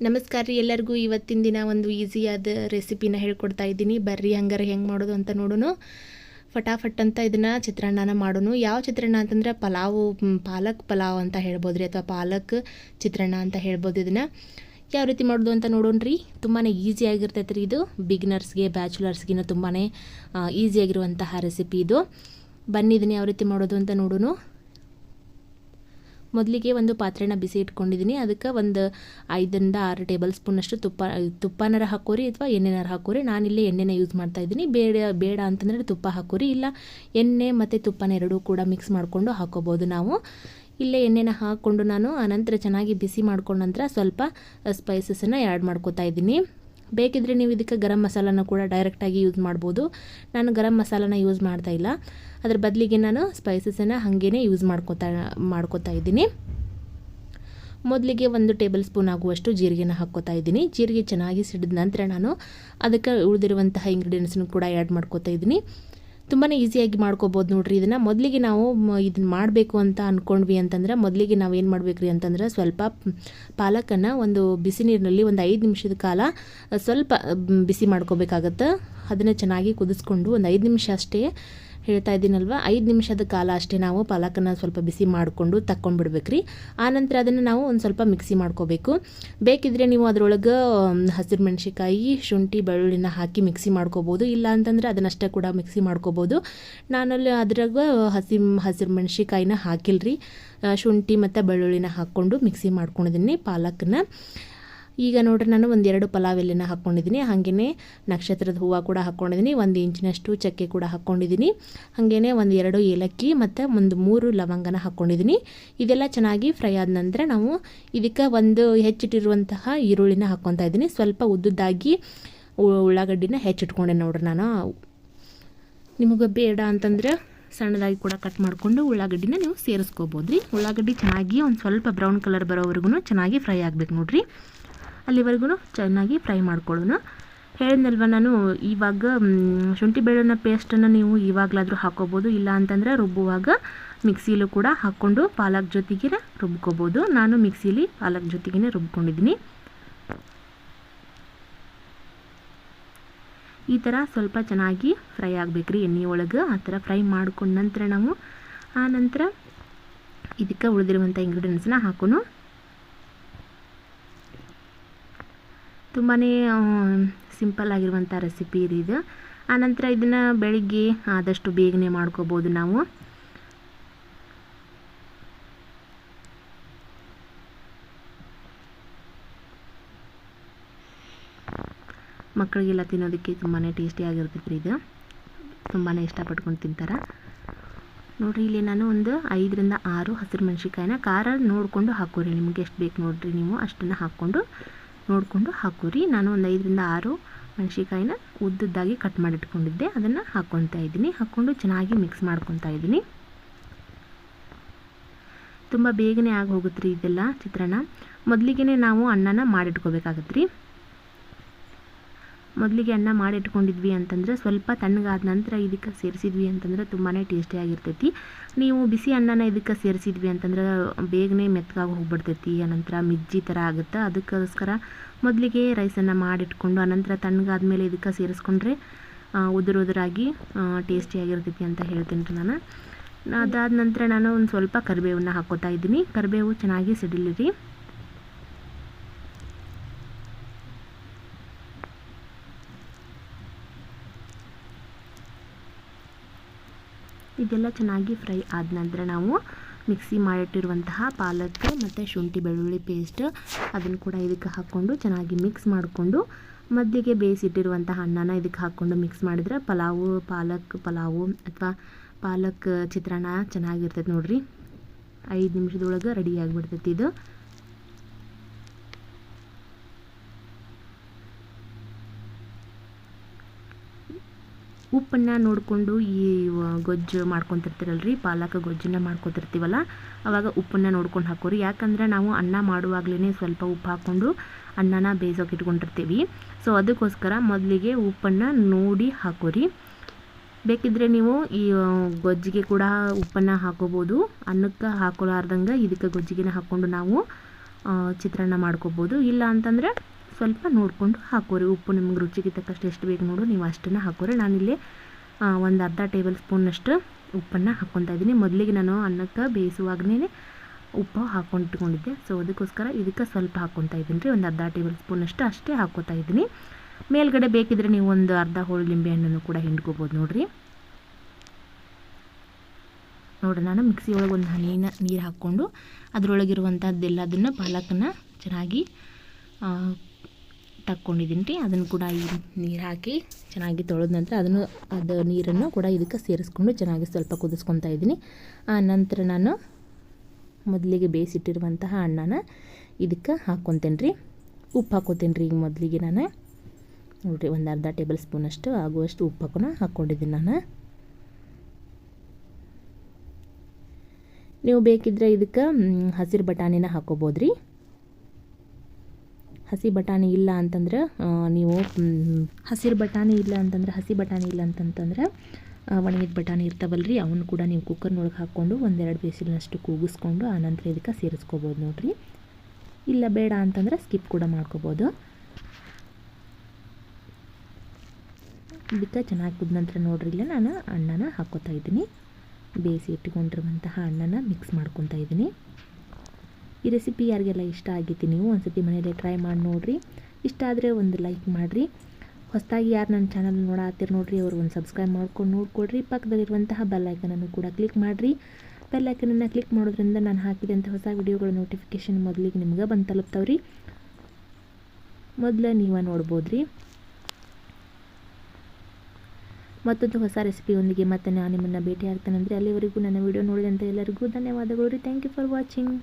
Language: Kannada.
ನಮಸ್ಕಾರ ರೀ ಎಲ್ಲರಿಗೂ. ಇವತ್ತಿನ ದಿನ ಒಂದು ಈಸಿಯಾದ ರೆಸಿಪಿನ ಹೇಳ್ಕೊಡ್ತಾ ಇದ್ದೀನಿ. ಬರ್ರಿ ಹಂಗಾರೆ ಹೆಂಗೆ ಮಾಡೋದು ಅಂತ ನೋಡೋಣ. ಫಟಾಫಟ್ ಅಂತ ಇದನ್ನು ಚಿತ್ರಾನ್ನನ ಮಾಡೋಣ. ಯಾವ ಚಿತ್ರಾನ್ನ ಅಂತಂದ್ರೆ ಪಾಲಕ್ ಪಲಾವ್ ಅಂತ ಹೇಳ್ಬೋದು ರೀ, ಅಥವಾ ಪಾಲಕ್ ಚಿತ್ರಾನ್ನ ಅಂತ ಹೇಳ್ಬೋದು. ಇದನ್ನು ಯಾವ ರೀತಿ ಮಾಡೋದು ಅಂತ ನೋಡೋಣ ರೀ. ತುಂಬಾ ಈಸಿಯಾಗಿರ್ತೈತೆ ರೀ ಇದು. ಬಿಗಿನರ್ಸ್ಗೆ ಬ್ಯಾಚುಲರ್ಸ್ಗಿನ ತುಂಬಾ ಈಸಿಯಾಗಿರುವಂತಹ ರೆಸಿಪಿ ಇದು. ಬನ್ನಿ ಇದನ್ನು ಯಾವ ರೀತಿ ಮಾಡೋದು ಅಂತ ನೋಡೋಣ. ಮೊದಲಿಗೆ ಒಂದು ಪಾತ್ರೆನ ಬಿಸಿ ಇಟ್ಕೊಂಡಿದ್ದೀನಿ. ಅದಕ್ಕೆ ಒಂದು 5ರಿಂದ 6 ಟೇಬಲ್ ಸ್ಪೂನಷ್ಟು ತುಪ್ಪನಾರ ಹಾಕೋರಿ ಅಥವಾ ಎಣ್ಣೆನಾರ ಹಾಕೋರಿ. ನಾನಿಲ್ಲಿ ಎಣ್ಣೆನ ಯೂಸ್ ಮಾಡ್ತಾಯಿದ್ದೀನಿ. ಬೇಡ ಅಂತಂದರೆ ತುಪ್ಪ ಹಾಕೋರಿ, ಇಲ್ಲ ಎಣ್ಣೆ ಮತ್ತು ತುಪ್ಪನ ಎರಡೂ ಕೂಡ ಮಿಕ್ಸ್ ಮಾಡಿಕೊಂಡು ಹಾಕೋಬೋದು ನಾವು. ಇಲ್ಲೇ ಎಣ್ಣೆನ ಹಾಕ್ಕೊಂಡು ನಾನು ಆನಂತರ ಚೆನ್ನಾಗಿ ಬಿಸಿ ಮಾಡ್ಕೊಂಡ ನಂತರ ಸ್ವಲ್ಪ ಸ್ಪೈಸಸನ್ನು ಆ್ಯಡ್ ಮಾಡ್ಕೋತಾ ಇದ್ದೀನಿ. ಬೇಕಿದ್ರೆ ನೀವು ಇದಕ್ಕೆ ಗರಂ ಮಸಾಲನ ಕೂಡ ಡೈರೆಕ್ಟಾಗಿ ಯೂಸ್ ಮಾಡ್ಬೋದು. ನಾನು ಗರಂ ಮಸಾಲನ ಯೂಸ್ ಮಾಡ್ತಾಯಿಲ್ಲ, ಅದ್ರ ಬದಲಿಗೆ ನಾನು ಸ್ಪೈಸಸನ್ನು ಹಾಗೇ ಯೂಸ್ ಮಾಡ್ಕೋತಾ ಇದ್ದೀನಿ. ಮೊದಲಿಗೆ 1 ಟೇಬಲ್ ಸ್ಪೂನ್ ಆಗುವಷ್ಟು ಜೀರಿಗೆನ ಹಾಕ್ಕೋತಾ ಇದ್ದೀನಿ. ಜೀರಿಗೆ ಚೆನ್ನಾಗಿ ಸಿಡಿದ ನಂತರ ನಾನು ಅದಕ್ಕೆ ಉಳಿದಿರುವಂತಹ ಇಂಗ್ರೀಡಿಯೆಂಟ್ಸ್ನು ಕೂಡ ಆ್ಯಡ್ ಮಾಡ್ಕೋತಾ ಇದ್ದೀನಿ. ತುಂಬಾ ಈಸಿಯಾಗಿ ಮಾಡ್ಕೋಬೋದು ನೋಡ್ರಿ ಇದನ್ನು. ಮೊದಲಿಗೆ ನಾವು ಇದನ್ನು ಮಾಡಬೇಕು ಅಂತ ಅಂದ್ಕೊಂಡ್ವಿ ಅಂತಂದ್ರೆ ಮೊದಲಿಗೆ ನಾವು ಏನು ಮಾಡಬೇಕ್ರಿ ಅಂತಂದ್ರೆ ಸ್ವಲ್ಪ ಪಾಲಕನ್ನು ಒಂದು ಬಿಸಿ ನೀರಿನಲ್ಲಿ ಒಂದು 5 ನಿಮಿಷದ ಕಾಲ ಸ್ವಲ್ಪ ಬಿಸಿ ಮಾಡ್ಕೋಬೇಕಾಗತ್ತೆ. ಅದನ್ನು ಚೆನ್ನಾಗಿ ಕುದಿಸ್ಕೊಂಡು ಒಂದು 5 ನಿಮಿಷ ಅಷ್ಟೇ ಹೇಳ್ತಾ ಇದ್ದೀನಲ್ವ, 5 ನಿಮಿಷದ ಕಾಲ ಅಷ್ಟೇ ನಾವು ಪಾಲಕನ್ನು ಸ್ವಲ್ಪ ಬಿಸಿ ಮಾಡಿಕೊಂಡು ತಕ್ಕೊಂಡ್ಬಿಡ್ಬೇಕ್ರಿ. ಆನಂತರ ಅದನ್ನು ನಾವು ಒಂದು ಸ್ವಲ್ಪ ಮಿಕ್ಸಿ ಮಾಡ್ಕೋಬೇಕು. ಬೇಕಿದ್ರೆ ನೀವು ಅದರೊಳಗೆ ಹಸಿರು ಮೆಣಸಿಕಾಯಿ, ಶುಂಠಿ, ಬೆಳ್ಳುಳ್ಳಿನ ಹಾಕಿ ಮಿಕ್ಸಿ ಮಾಡ್ಕೋಬೋದು. ಇಲ್ಲ ಅಂತಂದರೆ ಅದನ್ನಷ್ಟೇ ಕೂಡ ಮಿಕ್ಸಿ ಮಾಡ್ಕೋಬೋದು. ನಾನಲ್ಲಿ ಅದ್ರಾಗ ಹಸಿರು ಮೆಣಸಿಕಾಯಿನ ಹಾಕಿಲ್ರಿ, ಶುಂಠಿ ಮತ್ತು ಬೆಳ್ಳುಳ್ಳಿನ ಹಾಕ್ಕೊಂಡು ಮಿಕ್ಸಿ ಮಾಡ್ಕೊಂಡಿದ್ದೀನಿ ಪಾಲಕನ್ನ. ಈಗ ನೋಡ್ರಿ ನಾನು 1-2 ಪಲಾವ್ ಎಲೆನ ಹಾಕ್ಕೊಂಡಿದ್ದೀನಿ. ಹಾಗೆಯೇ ನಕ್ಷತ್ರದ ಹೂವು ಕೂಡ ಹಾಕ್ಕೊಂಡಿದ್ದೀನಿ. 1 ಇಂಚಿನಷ್ಟು ಚಕ್ಕೆ ಕೂಡ ಹಾಕ್ಕೊಂಡಿದ್ದೀನಿ. ಹಾಗೆಯೇ 1-2 ಏಲಕ್ಕಿ ಮತ್ತು 3 ಲವಂಗನ ಹಾಕ್ಕೊಂಡಿದ್ದೀನಿ. ಇದೆಲ್ಲ ಚೆನ್ನಾಗಿ ಫ್ರೈ ಆದ ನಂತರ ನಾವು ಇದಕ್ಕೆ ಒಂದು ಹೆಚ್ಚಿಟ್ಟಿರುವಂತಹ ಈರುಳ್ಳಿನ ಹಾಕ್ಕೊತಾ ಇದ್ದೀನಿ. ಸ್ವಲ್ಪ ಉದ್ದುದ್ದಾಗಿ ಉಳ್ಳಾಗಡ್ಡಿನ ಹೆಚ್ಚಿಟ್ಕೊಂಡೆ ನೋಡ್ರಿ ನಾನು. ನಿಮಗೆ ಬೇಡ ಅಂತಂದರೆ ಸಣ್ಣದಾಗಿ ಕೂಡ ಕಟ್ ಮಾಡಿಕೊಂಡು ಉಳ್ಳಾಗಡ್ಡಿನ ನೀವು ಸೇರಿಸ್ಕೋಬೋದು ರೀ. ಉಳ್ಳಾಗಡ್ಡಿ ಚೆನ್ನಾಗಿ ಒಂದು ಸ್ವಲ್ಪ ಬ್ರೌನ್ ಕಲರ್ ಬರೋವರೆಗೂ ಚೆನ್ನಾಗಿ ಫ್ರೈ ಆಗಬೇಕು ನೋಡ್ರಿ. ಅಲ್ಲಿವರೆಗೂ ಚೆನ್ನಾಗಿ ಫ್ರೈ ಮಾಡ್ಕೊಳ್ಳೋಣ. ಹೇಳಿದ್ನಲ್ವ ನಾನು, ಇವಾಗ ಶುಂಠಿ ಬೆಳ್ಳುಳ್ಳಿನ ಪೇಸ್ಟನ್ನು ನೀವು ಇವಾಗಲಾದರೂ ಹಾಕ್ಕೋಬೋದು. ಇಲ್ಲ ಅಂತಂದರೆ ರುಬ್ಬುವಾಗ ಮಿಕ್ಸಿಲೂ ಕೂಡ ಹಾಕ್ಕೊಂಡು ಪಾಲಕ್ ಜೊತೆಗೆ ರುಬ್ಕೋಬೋದು. ನಾನು ಮಿಕ್ಸಿಲಿ ಪಾಲಕ್ ಜೊತೆಗೇ ರುಬ್ಕೊಂಡಿದ್ದೀನಿ. ಈ ಥರ ಸ್ವಲ್ಪ ಚೆನ್ನಾಗಿ ಫ್ರೈ ಆಗಬೇಕ್ರಿ ಎಣ್ಣೆ ಒಳಗೆ. ಆ ಥರ ಫ್ರೈ ಮಾಡ್ಕೊಂಡ ನಂತರ ನಾವು ಆನಂತರ ಇದಕ್ಕೆ ಉಳಿದಿರುವಂಥ ಇಂಗ್ರೀಡಿಯೆಂಟ್ಸ್ನ ಹಾಕೋಣ. ತುಂಬಾ ಸಿಂಪಲ್ ಆಗಿರುವಂಥ ರೆಸಿಪಿ ಇದು. ಆನಂತರ ಇದನ್ನು ಬೆಳಿಗ್ಗೆ ಆದಷ್ಟು ಬೇಗನೆ ಮಾಡ್ಕೋಬೋದು ನಾವು. ಮಕ್ಕಳಿಗೆಲ್ಲ ತಿನ್ನೋದಕ್ಕೆ ತುಂಬಾ ಟೇಸ್ಟಿಯಾಗಿರ್ತೈತೆ ರೀ ಇದು. ತುಂಬಾ ಇಷ್ಟಪಟ್ಕೊಂಡು ತಿಂತಾರೆ ನೋಡಿರಿ. ಇಲ್ಲಿ ನಾನು ಒಂದು 5ರಿಂದ 6 ಹಸಿರು ಮೆಣಸಿಕಾಯಿನ ಖಾರ ನೋಡಿಕೊಂಡು ಹಾಕೋರಿ. ನಿಮಗೆ ಎಷ್ಟು ಬೇಕು ನೋಡಿರಿ ನೀವು ಅಷ್ಟನ್ನು ನೋಡಿಕೊಂಡು ಹಾಕೋರಿ. ನಾನು ಒಂದು 5ರಿಂದ 6 ಮೆಣಸಿಕಾಯಿನ ಉದ್ದುದ್ದಾಗಿ ಕಟ್ ಮಾಡಿಟ್ಕೊಂಡಿದ್ದೆ, ಅದನ್ನು ಹಾಕ್ಕೊತಾ ಇದ್ದೀನಿ. ಹಾಕ್ಕೊಂಡು ಚೆನ್ನಾಗಿ ಮಿಕ್ಸ್ ಮಾಡ್ಕೊತಾ ಇದ್ದೀನಿ. ತುಂಬ ಬೇಗನೆ ಆಗಿ ಹೋಗುತ್ತೆ ರೀ ಇದೆಲ್ಲ ಚಿತ್ರಾನ್ನ. ಮೊದಲಿಗೆ ನಾವು ಅನ್ನನ ಮಾಡಿಟ್ಕೋಬೇಕಾಗತ್ತೆ ರೀ. ಮೊದಲಿಗೆ ಅನ್ನ ಮಾಡಿಟ್ಕೊಂಡಿದ್ವಿ ಅಂತಂದರೆ ಸ್ವಲ್ಪ ತಣ್ಣಗಾದ ನಂತರ ಇದಕ್ಕೆ ಸೇರಿಸಿದ್ವಿ ಅಂತಂದರೆ ತುಂಬಾ ಟೇಸ್ಟಿಯಾಗಿರ್ತೈತಿ. ನೀವು ಬಿಸಿ ಅನ್ನನ ಇದಕ್ಕೆ ಸೇರಿಸಿದ್ವಿ ಅಂತಂದ್ರೆ ಬೇಗನೆ ಮೆತ್ತಗಾಗಿ ಹೋಗ್ಬಿಡ್ತೈತಿ, ಅನಂತರ ಮಿಜ್ಜಿ ಥರ ಆಗುತ್ತೆ. ಅದಕ್ಕೋಸ್ಕರ ಮೊದಲಿಗೆ ರೈಸನ್ನು ಮಾಡಿಟ್ಕೊಂಡು ಅನಂತರ ತಣ್ಣಗಾದ್ಮೇಲೆ ಇದಕ್ಕೆ ಸೇರಿಸ್ಕೊಂಡ್ರೆ ಉದುರಾಗಿ ಟೇಸ್ಟಿಯಾಗಿರ್ತೈತಿ ಅಂತ ಹೇಳ್ತೀನಿ ರೀ ನಾನು. ಅದಾದ ನಂತರ ನಾನು ಒಂದು ಸ್ವಲ್ಪ ಕರಿಬೇವನ್ನ ಹಾಕ್ಕೋತಾ ಇದ್ದೀನಿ. ಕರಿಬೇವು ಚೆನ್ನಾಗಿ ಸಿಡಿಲಿರಿ. ಇದೆಲ್ಲ ಚೆನ್ನಾಗಿ ಫ್ರೈ ಆದ ನಂತರ ನಾವು ಮಿಕ್ಸಿ ಮಾಡಿಟ್ಟಿರುವಂತಹ ಪಾಲಕ್ ಮತ್ತು ಶುಂಠಿ ಬೆಳ್ಳುಳ್ಳಿ ಪೇಸ್ಟ್ ಅದನ್ನು ಕೂಡ ಇದಕ್ಕೆ ಹಾಕ್ಕೊಂಡು ಚೆನ್ನಾಗಿ ಮಿಕ್ಸ್ ಮಾಡಿಕೊಂಡು ಮಧ್ಯಕ್ಕೆ ಬೇಯಿಸಿಟ್ಟಿರುವಂತಹ ಅನ್ನನ ಇದಕ್ಕೆ ಹಾಕ್ಕೊಂಡು ಮಿಕ್ಸ್ ಮಾಡಿದ್ರೆ ಪಾಲಕ್ ಪಲಾವು ಅಥವಾ ಪಾಲಕ್ ಚಿತ್ರಾನ್ನ ಚೆನ್ನಾಗಿರ್ತೈತೆ ನೋಡಿರಿ. 5 ನಿಮಿಷದೊಳಗೆ ರೆಡಿ ಆಗಿಬಿಡ್ತೈತಿ ಇದು. ಉಪ್ಪನ್ನು ನೋಡಿಕೊಂಡು ಈ ಗೊಜ್ಜು ಮಾಡ್ಕೊತಿರ್ತೀರಲ್ರಿ, ಪಾಲಕ್ ಗೊಜ್ಜನ್ನು ಮಾಡ್ಕೊತಿರ್ತೀವಲ್ಲ, ಆವಾಗ ಉಪ್ಪನ್ನು ನೋಡ್ಕೊಂಡು ಹಾಕೋರಿ. ಯಾಕಂದರೆ ನಾವು ಅನ್ನ ಮಾಡುವಾಗಲೇ ಸ್ವಲ್ಪ ಉಪ್ಪು ಹಾಕ್ಕೊಂಡು ಅನ್ನನ ಬೇಯಿಸೋಕೆ ಇಟ್ಕೊಂಡಿರ್ತೀವಿ. ಸೊ ಅದಕ್ಕೋಸ್ಕರ ಮೊದಲಿಗೆ ಉಪ್ಪನ್ನು ನೋಡಿ ಹಾಕೋರಿ. ಬೇಕಿದ್ದರೆ ನೀವು ಈ ಗೊಜ್ಜಿಗೆ ಕೂಡ ಉಪ್ಪನ್ನು ಹಾಕೋಬೋದು. ಅನ್ನಕ್ಕೆ ಹಾಕೋಲಾರ್ದಂಗೆ ಇದಕ್ಕೆ ಗೊಜ್ಜಿಗೆ ಹಾಕ್ಕೊಂಡು ನಾವು ಚಿತ್ರಾನ್ನ ಮಾಡ್ಕೋಬೋದು. ಇಲ್ಲ ಅಂತಂದರೆ ಸ್ವಲ್ಪ ನೋಡಿಕೊಂಡು ಹಾಕೋರಿ. ಉಪ್ಪು ನಿಮ್ಗೆ ರುಚಿಗೆ ತಕ್ಕಷ್ಟು ಎಷ್ಟು ಬೇಕು ನೋಡು ನೀವು ಅಷ್ಟನ್ನು ಹಾಕೋರಿ. ನಾನಿಲ್ಲಿ ಒಂದು ಅರ್ಧ ಟೇಬಲ್ ಸ್ಪೂನಷ್ಟು ಉಪ್ಪನ್ನು ಹಾಕ್ಕೊತಾ ಇದ್ದೀನಿ. ಮೊದಲಿಗೆ ನಾನು ಅನ್ನಕ್ಕೆ ಬೇಯಿಸುವಾಗಲೇ ಉಪ್ಪು ಹಾಕ್ಕೊಂಡಿಟ್ಕೊಂಡಿದ್ದೆ. ಸೊ ಅದಕ್ಕೋಸ್ಕರ ಇದಕ್ಕೆ ಸ್ವಲ್ಪ ಹಾಕ್ಕೊತಾ ಇದ್ದೀನಿ ರೀ. ಒಂದು ಅರ್ಧ ಟೇಬಲ್ ಸ್ಪೂನಷ್ಟು ಅಷ್ಟೇ ಹಾಕ್ಕೊತಾ ಇದ್ದೀನಿ. ಮೇಲ್ಗಡೆ ಬೇಕಿದ್ರೆ ನೀವು ಒಂದು ಅರ್ಧ ಹೋಳು ಲಿಂಬೆ ಹಣ್ಣನ್ನು ಕೂಡ ಹಿಂಡ್ಕೋಬೋದು ನೋಡಿರಿ. ನೋಡಿ ನಾನು ಮಿಕ್ಸಿ ಒಳಗೆ ಒಂದು ಹನಿನ ನೀರು ಹಾಕ್ಕೊಂಡು ಅದರೊಳಗಿರುವಂಥದ್ದೆಲ್ಲದನ್ನು ಪಾಲಕನ್ನು ಚೆನ್ನಾಗಿ ತಕ್ಕೊಂಡಿದ್ದೀನಿ ರೀ. ಅದನ್ನು ಕೂಡ ಈ ನೀರು ಹಾಕಿ ಚೆನ್ನಾಗಿ ತೊಳೆದ ನಂತರ ಅದು ನೀರನ್ನು ಕೂಡ ಇದಕ್ಕೆ ಸೇರಿಸ್ಕೊಂಡು ಚೆನ್ನಾಗಿ ಸ್ವಲ್ಪ ಕುದಿಸ್ಕೊತಾ ಇದ್ದೀನಿ. ಆ ನಂತರ ನಾನು ಮೊದಲಿಗೆ ಬೇಯಿಸಿಟ್ಟಿರುವಂತಹ ಹಣ್ಣನ್ನು ಇದಕ್ಕೆ ಹಾಕ್ಕೊತೇನೆ ರೀ. ಉಪ್ಪು ಹಾಕ್ಕೊತೇನೆ ರೀ. ಈಗ ಮೊದಲಿಗೆ ನಾನು ನೋಡಿರಿ ಒಂದು ಅರ್ಧ ಟೇಬಲ್ ಸ್ಪೂನಷ್ಟು ಆಗುವಷ್ಟು ಉಪ್ಪನ್ನು ಹಾಕ್ಕೊಂಡಿದ್ದೀನಿ ನಾನು. ನೀವು ಬೇಕಿದ್ದರೆ ಇದಕ್ಕೆ ಹಸಿರು ಬಟಾಣಿನ ಹಾಕ್ಕೋಬೋದು ರೀ. ಹಸಿ ಬಟಾಣಿ ಇಲ್ಲ ಅಂತಂದ್ರೆ ನೀವು ಹಸಿ ಬಟಾಣಿ ಇಲ್ಲ ಅಂತಂತಂದ್ರೆ ಒಣಗಿದ ಬಟಾಣಿ ಇರ್ತಾವಲ್ಲ ರೀ, ಅವನ್ನ ಕೂಡ ನೀವು ಕುಕ್ಕರ್ನೊಳಗೆ ಹಾಕ್ಕೊಂಡು ಒಂದೆರಡು ಬೇಸಿಲನಷ್ಟು ಕೂಗಿಸ್ಕೊಂಡು ಆನಂತರ ಇದಕ್ಕೆ ಸೇರಿಸ್ಕೋಬೋದು ನೋಡಿರಿ. ಇಲ್ಲ ಬೇಡ ಅಂತಂದ್ರೆ ಸ್ಕಿಪ್ ಕೂಡ ಮಾಡ್ಕೋಬೋದು. ಇದಕ್ಕೆ ಚೆನ್ನಾಗಿ ಕುದ ನಂತರ ನೋಡ್ರಿ ಇಲ್ಲ ನಾನು ಹಣ್ಣನ್ನು ಹಾಕ್ಕೋತಾ ಇದ್ದೀನಿ. ಬೇಯಿಸಿ ಇಟ್ಕೊಂಡಿರುವಂತಹ ಹಣ್ಣನ್ನು ಮಿಕ್ಸ್ ಮಾಡ್ಕೊತಾ ಇದ್ದೀನಿ. ಈ ರೆಸಿಪಿ ಯಾರಿಗೆಲ್ಲ ಇಷ್ಟ ಆಗೈತಿ ನೀವು ಒಂದ್ಸತಿ ಮನೇಲಿ ಟ್ರೈ ಮಾಡಿ ನೋಡಿರಿ. ಇಷ್ಟ ಆದರೆ ಒಂದು ಲೈಕ್ ಮಾಡಿರಿ. ಹೊಸದಾಗಿ ಯಾರು ನನ್ನ ಚಾನಲ್ ನೋಡಾತ್ತೀರಿ ನೋಡಿರಿ ಅವರು ಒಂದು ಸಬ್ಸ್ಕ್ರೈಬ್ ಮಾಡ್ಕೊಂಡು ನೋಡ್ಕೊಡ್ರಿ. ಪಕ್ಕದಲ್ಲಿರುವಂತಹ ಬೆಲ್ ಐಕನನ್ನು ಕೂಡ ಕ್ಲಿಕ್ ಮಾಡಿರಿ. ಬೆಲ್ ಐಕನನ್ನು ಕ್ಲಿಕ್ ಮಾಡೋದ್ರಿಂದ ನಾನು ಹಾಕಿದಂಥ ಹೊಸ ವಿಡಿಯೋಗಳ ನೋಟಿಫಿಕೇಷನ್ ಮೊದಲಿಗೆ ನಿಮ್ಗೆ ಬಂದು ತಲುಪ್ತಾವ್ರಿ. ಮೊದಲು ನೀವು ನೋಡ್ಬೋದು ರೀ. ಮತ್ತೊಂದು ಹೊಸ ರೆಸಿಪಿಯೊಂದಿಗೆ ಮತ್ತೆ ನಾನು ನಿಮ್ಮನ್ನು ಭೇಟಿ ಆಗ್ತೇನೆ. ಅಂದರೆ ಅಲ್ಲಿವರೆಗೂ ನನ್ನ ವಿಡಿಯೋ ನೋಡಿದಂಥ ಎಲ್ಲರಿಗೂ ಧನ್ಯವಾದಗಳು ರೀ. Thank you for watching.